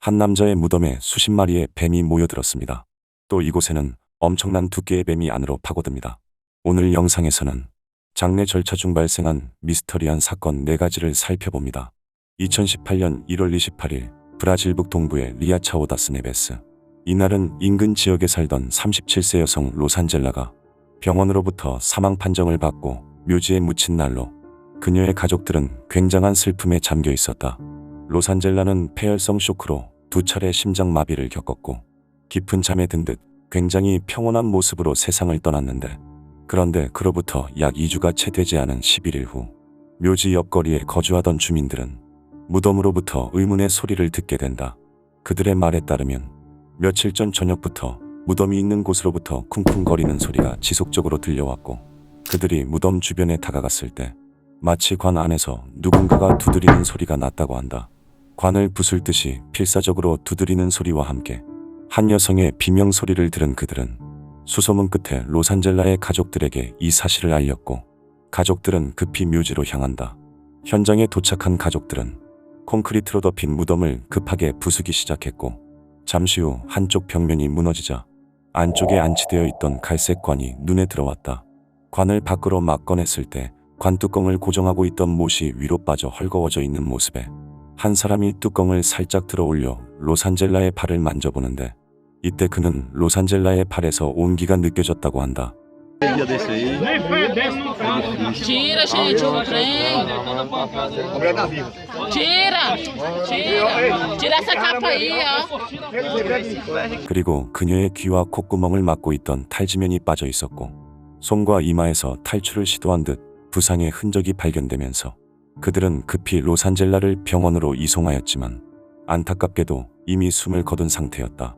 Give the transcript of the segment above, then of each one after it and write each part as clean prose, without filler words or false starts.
한 남자의 무덤에 수십 마리의 뱀이 모여들었습니다. 또 이곳에는 엄청난 두께의 뱀이 안으로 파고듭니다. 오늘 영상에서는 장례 절차 중 발생한 미스터리한 사건 4가지를 살펴봅니다. 2018년 1월 28일 브라질 북동부의 리아차오다스 네베스. 이날은 인근 지역에 살던 37세 여성 로산젤라가 병원으로부터 사망 판정을 받고 묘지에 묻힌 날로 그녀의 가족들은 굉장한 슬픔에 잠겨 있었다. 로산젤라는 폐혈성 쇼크로 2차례 심장마비를 겪었고 깊은 잠에 든 듯 굉장히 평온한 모습으로 세상을 떠났는데, 그런데 그로부터 약 2주가 채 되지 않은 11일 후 묘지 옆거리에 거주하던 주민들은 무덤으로부터 의문의 소리를 듣게 된다. 그들의 말에 따르면 며칠 전 저녁부터 무덤이 있는 곳으로부터 쿵쿵거리는 소리가 지속적으로 들려왔고, 그들이 무덤 주변에 다가갔을 때 마치 관 안에서 누군가가 두드리는 소리가 났다고 한다. 관을 부술 듯이 필사적으로 두드리는 소리와 함께 한 여성의 비명 소리를 들은 그들은 수소문 끝에 로산젤라의 가족들에게 이 사실을 알렸고, 가족들은 급히 묘지로 향한다. 현장에 도착한 가족들은 콘크리트로 덮인 무덤을 급하게 부수기 시작했고, 잠시 후 한쪽 벽면이 무너지자 안쪽에 안치되어 있던 갈색 관이 눈에 들어왔다. 관을 밖으로 막 꺼냈을 때 관뚜껑을 고정하고 있던 못이 위로 빠져 헐거워져 있는 모습에 한 사람이 뚜껑을 살짝 들어 올려 로산젤라의 팔을 만져보는데, 이때 그는 로산젤라의 팔에서 온기가 느껴졌다고 한다. Tira, gente, o trem. Tira essa capa aí, ó. 그리고 그녀의 귀와 콧구멍을 막고 있던 탈지면이 빠져 있었고, 손과 이마에서 탈출을 시도한 듯 부상의 흔적이 발견되면서 그들은 급히 로산젤라를 병원으로 이송하였지만 안타깝게도 이미 숨을 거둔 상태였다.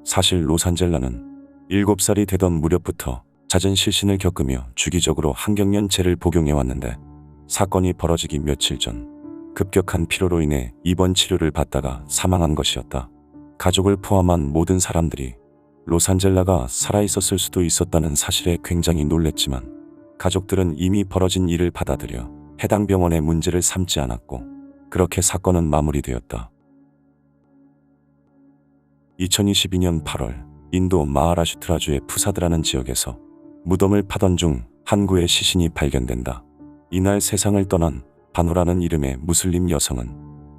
사실 로산젤라는 7살이 되던 무렵부터 잦은 실신을 겪으며 주기적으로 항경련제를 복용해왔는데, 사건이 벌어지기 며칠 전 급격한 피로로 인해 입원 치료를 받다가 사망한 것이었다. 가족을 포함한 모든 사람들이 로산젤라가 살아있었을 수도 있었다는 사실에 굉장히 놀랬지만, 가족들은 이미 벌어진 일을 받아들여 해당 병원의 문제를 삼지 않았고, 그렇게 사건은 마무리되었다. 2022년 8월 인도 마하라슈트라주의 푸사드라는 지역에서 무덤을 파던 중 한 구의 시신이 발견된다. 이날 세상을 떠난 바노라는 이름의 무슬림 여성은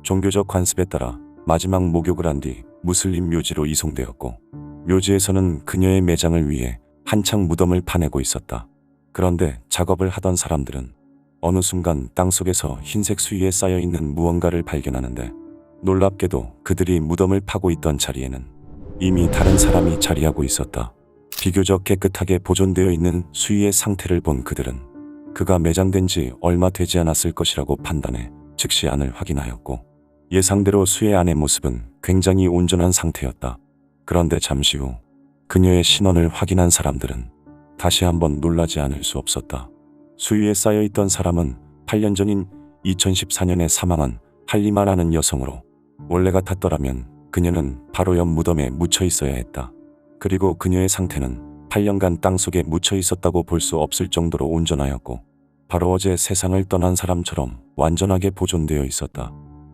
종교적 관습에 따라 마지막 목욕을 한 뒤 무슬림 묘지로 이송되었고, 묘지에서는 그녀의 매장을 위해 한창 무덤을 파내고 있었다. 그런데 작업을 하던 사람들은 어느 순간 땅속에서 흰색 수위에 쌓여있는 무언가를 발견하는데, 놀랍게도 그들이 무덤을 파고 있던 자리에는 이미 다른 사람이 자리하고 있었다. 비교적 깨끗하게 보존되어 있는 수위의 상태를 본 그들은 그가 매장된 지 얼마 되지 않았을 것이라고 판단해 즉시 안을 확인하였고, 예상대로 수의 안의 모습은 굉장히 온전한 상태였다. 그런데 잠시 후 그녀의 신원을 확인한 사람들은 다시 한번 놀라지 않을 수 없었다. 수위에 쌓여있던 사람은 8년 전인 2014년에 사망한 할리마라는 여성으로, 원래 같았더라면 그녀는 바로 옆 무덤에 묻혀 있어야 했다. 그리고 그녀의 상태는 8년간 땅속에 묻혀 있었다고 볼 수 없을 정도로 온전하였고, 바로 어제 세상을 떠난 사람처럼 완전하게 보존되어 있었다.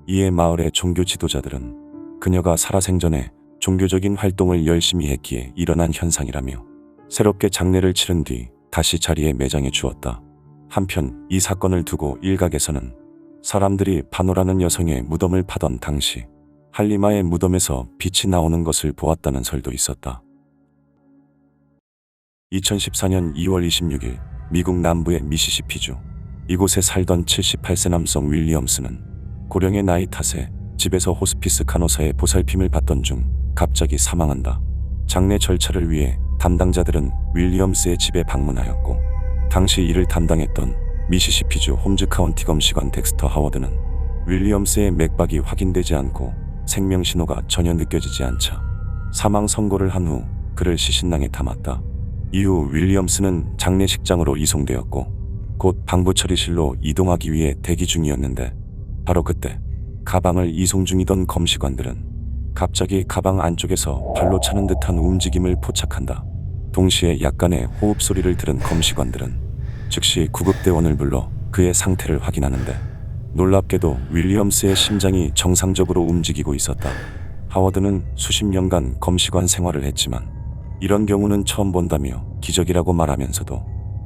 이에 마을의 종교 지도자들은 그녀가 살아생전에 종교적인 활동을 열심히 했기에 일어난 현상이라며 새롭게 장례를 치른 뒤 다시 자리에 매장해 주었다. 한편 이 사건을 두고 일각에서는 사람들이 바노라는 여성의 무덤을 파던 당시 할리마의 무덤에서 빛이 나오는 것을 보았다는 설도 있었다. 2014년 2월 26일 미국 남부의 미시시피주, 이곳에 살던 78세 남성 윌리엄스는 고령의 나이 탓에 집에서 호스피스 간호사의 보살핌을 받던 중 갑자기 사망한다. 장례 절차를 위해 담당자들은 윌리엄스의 집에 방문하였고, 당시 이를 담당했던 미시시피주 홈즈 카운티 검시관 덱스터 하워드는 윌리엄스의 맥박이 확인되지 않고 생명신호가 전혀 느껴지지 않자 사망 선고를 한 후 그를 시신낭에 담았다. 이후 윌리엄스는 장례식장으로 이송되었고 곧 방부 처리실로 이동하기 위해 대기 중이었는데, 바로 그때 가방을 이송 중이던 검시관들은 갑자기 가방 안쪽에서 발로 차는 듯한 움직임을 포착한다. 동시에 약간의 호흡 소리를 들은 검시관들은 즉시 구급대원을 불러 그의 상태를 확인하는데, 놀랍게도 윌리엄스의 심장이 정상적으로 움직이고 있었다. 하워드는 수십 년간 검시관 생활을 했지만 이런 경우는 처음 본다며 기적이라고 말하면서도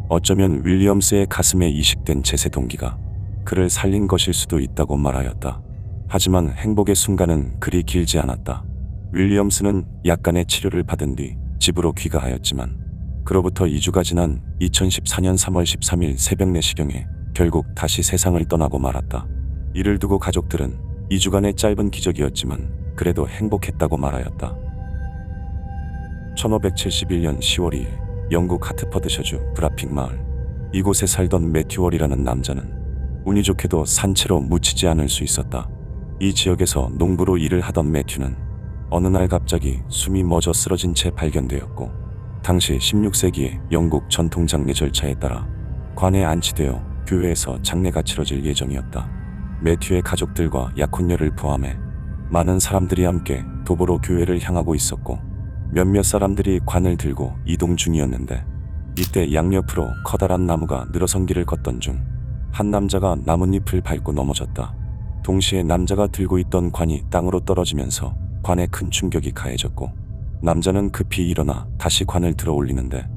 어쩌면 윌리엄스의 가슴에 이식된 제세 동기가 그를 살린 것일 수도 있다고 말하였다. 하지만 행복의 순간은 그리 길지 않았다. 윌리엄스는 약간의 치료를 받은 뒤 집으로 귀가하였지만 그로부터 2주가 지난 2014년 3월 13일 새벽 4시경에 결국 다시 세상을 떠나고 말았다. 이를 두고 가족들은 2주간의 짧은 기적이었지만 그래도 행복했다고 말하였다. 1571년 10월 2일 영국 하트퍼드셔주 브라픽 마을, 이곳에 살던 매튜월이라는 남자는 운이 좋게도 산채로 묻히지 않을 수 있었다. 이 지역에서 농부로 일을 하던 매튜는 어느 날 갑자기 숨이 멎어 쓰러진 채 발견되었고 당시 16세기의 영국 전통 장례 절차에 따라 관에 안치되어 교회에서 장례가 치러질 예정이었다. 매튜의 가족들과 약혼녀를 포함해 많은 사람들이 함께 도보로 교회를 향하고 있었고 몇몇 사람들이 관을 들고 이동 중이었는데 이때 양옆으로 커다란 나무가 늘어선 길을 걷던 중 한 남자가 나뭇잎을 밟고 넘어졌다. 동시에 남자가 들고 있던 관이 땅으로 떨어지면서 관에 큰 충격이 가해졌고 남자는 급히 일어나 다시 관을 들어 올리는데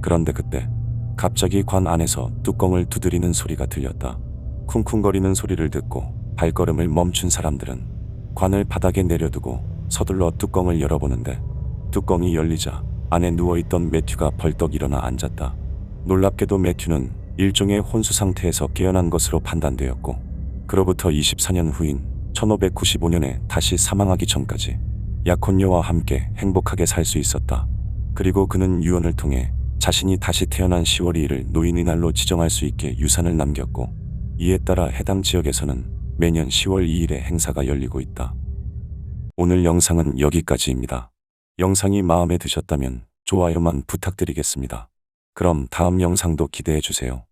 그런데 그때 갑자기 관 안에서 뚜껑을 두드리는 소리가 들렸다. 쿵쿵거리는 소리를 듣고 발걸음을 멈춘 사람들은 관을 바닥에 내려두고 서둘러 뚜껑을 열어보는데 뚜껑이 열리자 안에 누워있던 매튜가 벌떡 일어나 앉았다. 놀랍게도 매튜는 일종의 혼수 상태에서 깨어난 것으로 판단되었고 그로부터 24년 후인 1595년에 다시 사망하기 전까지 약혼녀와 함께 행복하게 살 수 있었다. 그리고 그는 유언을 통해 자신이 다시 태어난 10월 2일을 노인의 날로 지정할 수 있게 유산을 남겼고 이에 따라 해당 지역에서는 매년 10월 2일에 행사가 열리고 있다. 오늘 영상은 여기까지입니다. 영상이 마음에 드셨다면 좋아요만 부탁드리겠습니다. 그럼 다음 영상도 기대해 주세요.